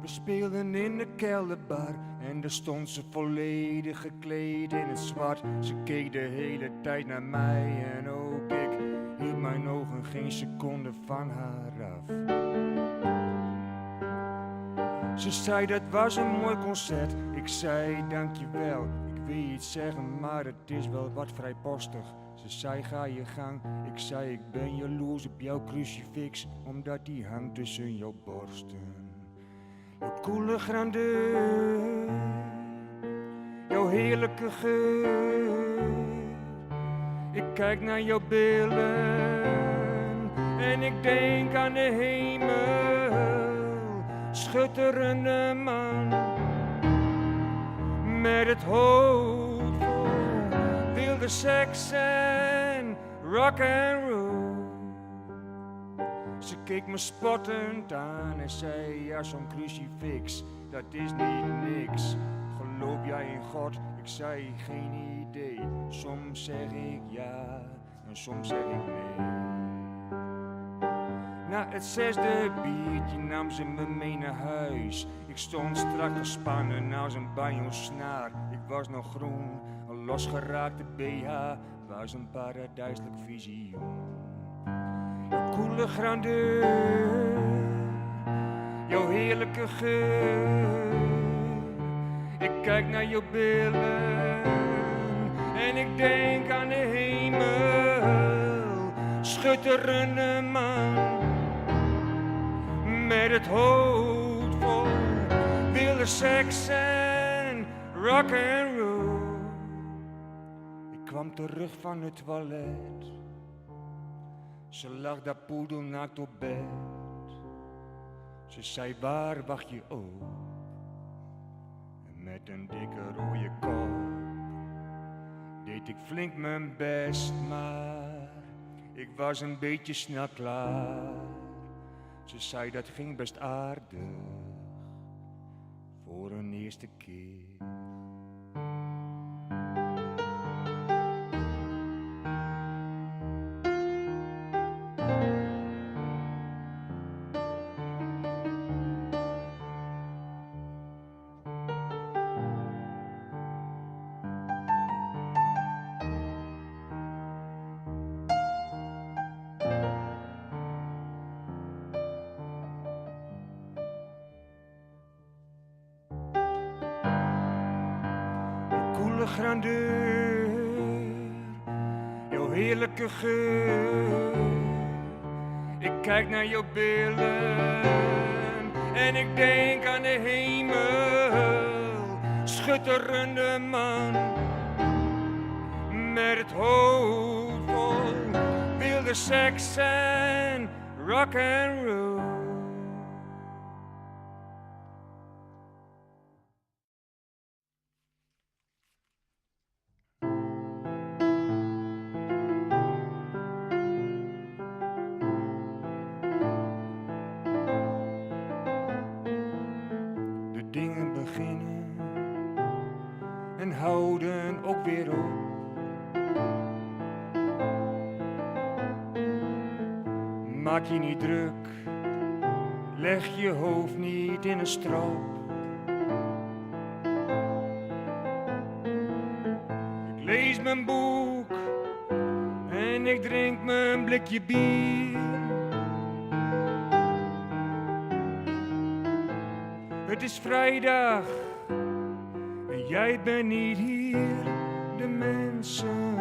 We speelden in de kelderbar en daar stond ze volledig gekleed in het zwart. Ze keek de hele tijd naar mij en ook ik hield mijn ogen geen seconde van haar af. Ze zei dat was een mooi concert, ik zei dankjewel. Ik wil iets zeggen, maar het is wel wat vrijpostig. Ze zei ga je gang, ik zei ik ben jaloers op jouw crucifix, omdat die hangt tussen jouw borsten. Jouw koele grandeur, jouw heerlijke geur. Ik kijk naar jouw beelden en ik denk aan de hemel. Schutterende man met het hoofd vol wilde seks en rock and roll. Ze keek me spottend aan en zei, ja zo'n crucifix, dat is niet niks. Geloof jij in God? Ik zei, geen idee. Soms zeg ik ja en soms zeg ik nee. Na het 6e biertje nam ze me mee naar huis. Ik stond strak gespannen als een banjo-snaar. Ik was nog groen, een losgeraakte BH was een paradijselijk visioen. Jouw koele grandeur, jouw heerlijke geur. Ik kijk naar jouw billen en ik denk aan de hemel. Schutterende man met het hoofd vol wilde seks en rock and roll. Ik kwam terug van het toilet. Ze lag daar poedelnaakt op bed. Ze zei waar wacht je op? En met een dikke rode kop deed ik flink mijn best, maar ik was een beetje snel klaar. Ze zei dat ging best aardig voor een eerste keer. Grandeur, jouw heerlijke geur. Ik kijk naar jouw billen en ik denk aan de hemel. Schutterende man met het hoofd vol wilde seks en rock and roll. Dingen beginnen en houden ook weer op. Maak je niet druk, leg je hoofd niet in een strop. Ik lees mijn boek en ik drink mijn blikje bier. Het is vrijdag en jij bent niet hier. De mensen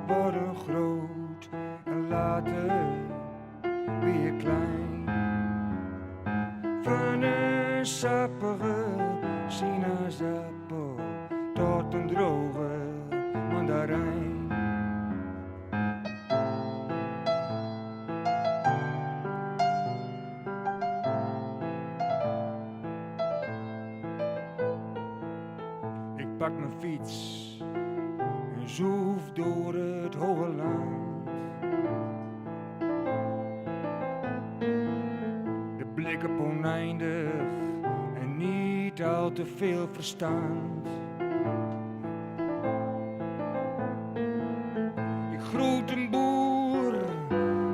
worden groot en later weer klein. Van een sappige sinaasappel tot een droge mandarijn. Ik pak mijn fiets en zoef door het hoge land. De blikken oneindig en niet al te veel verstand. Ik groet een boer,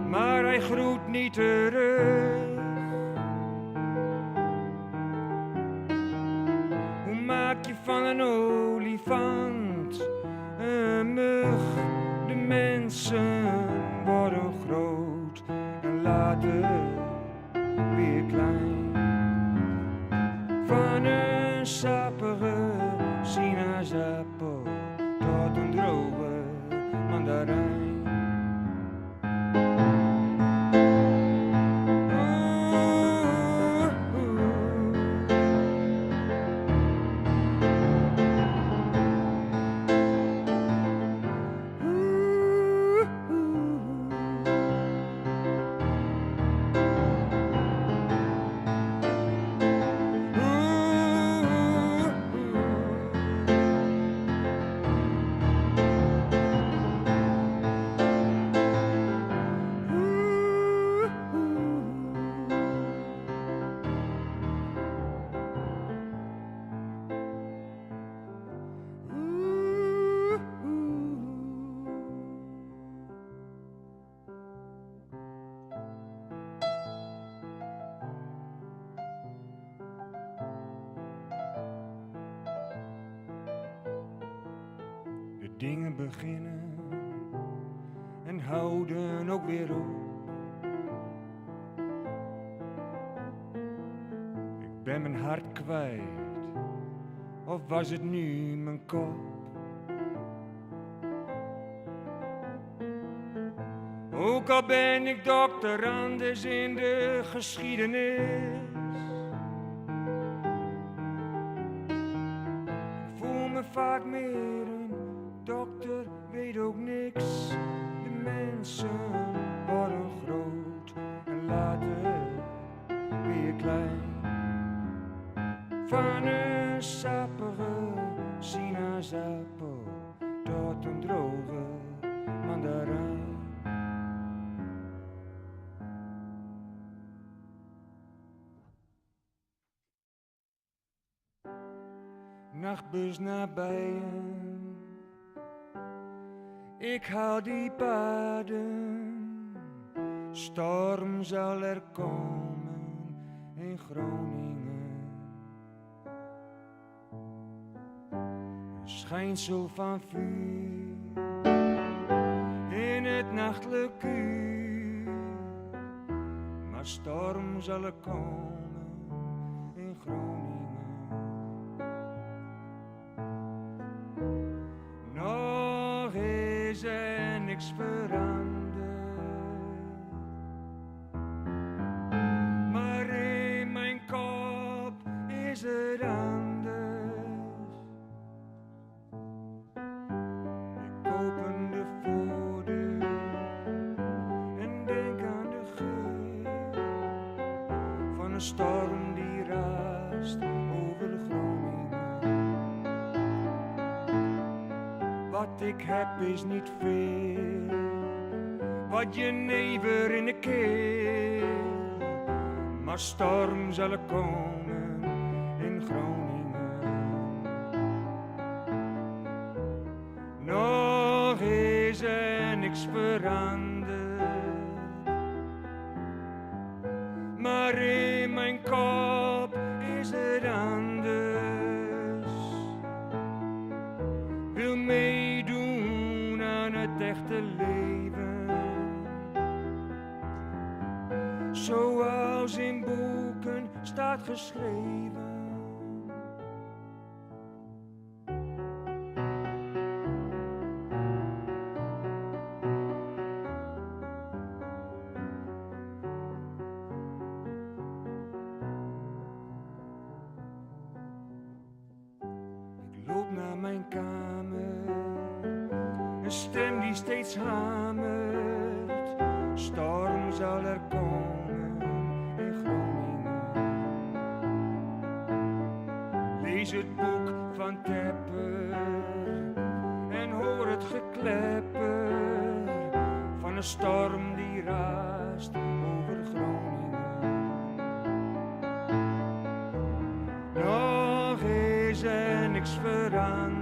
maar hij groet niet terug. later weer klein. Van een sappige sinaasappel tot een droge mandarijn. Dingen beginnen en houden ook weer op. Ik ben mijn hart kwijt, of was het nu mijn kop? Ook al ben ik doctorandus in de geschiedenis, ik voel me vaak meer dokter weet ook niks. De mensen worden groot en later weer klein. Van een sappige sinaasappel tot een droge mandarijn. Nachtbus naar Bijen. Ik haal die paden, storm zal er komen in Groningen. Een schijnsel van vuur in het nachtelijk uur, maar storm zal er komen in Groningen. En niks veranderd, maar in mijn kop is het anders. Ik open de voordeur en denk aan de geur van een storm die raast over de Groningen. Wat ik heb is niet veel, wat jenever in de keel, maar storm zal er komen in Groningen. Nog is er niks veranderd, maar in mijn kop is het anders. Wil meedoen aan het echte leven, zoals in boeken staat geschreven. Ik loop naar mijn kamer, een stem die steeds hamert. Storm zal er komen in Groningen. Lees het boek van Tepper en hoor het geklepper van een storm die raast over Groningen. Nog is er niks veranderd,